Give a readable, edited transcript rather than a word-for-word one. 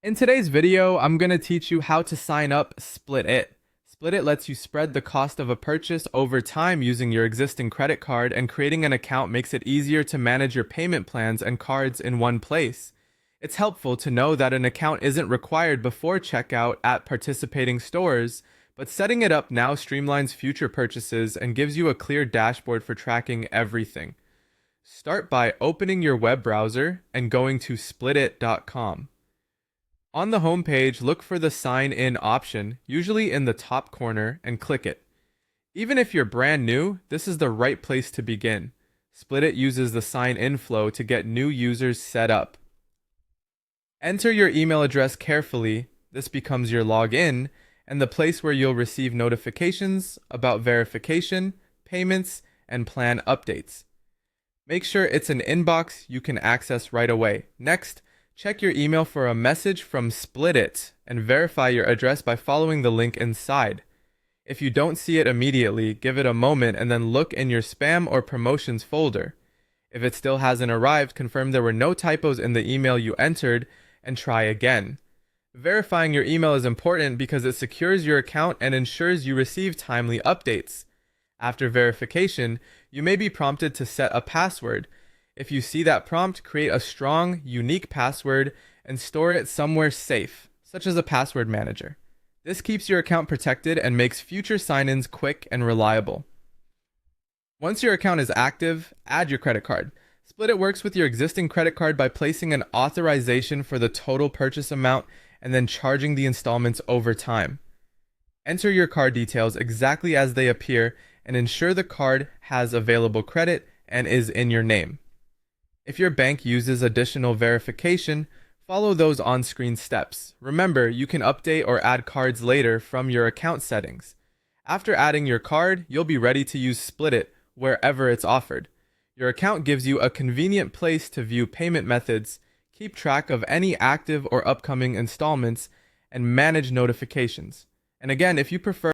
In today's video, I'm going to teach you how to sign up Splitit. Splitit lets you spread the cost of a purchase over time using your existing credit card, and creating an account makes it easier to manage your payment plans and cards in one place. It's helpful to know that an account isn't required before checkout at participating stores, but setting it up now streamlines future purchases and gives you a clear dashboard for tracking everything. Start by opening your web browser and going to splitit.com. On the home page, look for the Sign In option, usually in the top corner, and click it. Even if you're brand new, this is the right place to begin. Splitit uses the sign-in flow to get new users set up. Enter your email address carefully. This becomes your login and the place where you'll receive notifications about verification, payments, and plan updates. Make sure it's an inbox you can access right away. Next, check your email for a message from Splitit and verify your address by following the link inside. If you don't see it immediately, give it a moment and then look in your spam or promotions folder. If it still hasn't arrived, confirm there were no typos in the email you entered and try again. Verifying your email is important because it secures your account and ensures you receive timely updates. After verification, you may be prompted to set a password. If you see that prompt, create a strong, unique password and store it somewhere safe, such as a password manager. This keeps your account protected and makes future sign-ins quick and reliable. Once your account is active, add your credit card. Splitit works with your existing credit card by placing an authorization for the total purchase amount and then charging the installments over time. Enter your card details exactly as they appear and ensure the card has available credit and is in your name. If your bank uses additional verification, follow those on-screen steps. Remember, you can update or add cards later from your account settings. After adding your card, you'll be ready to use Splitit wherever it's offered. Your account gives you a convenient place to view payment methods, keep track of any active or upcoming installments, and manage notifications. And again, if you prefer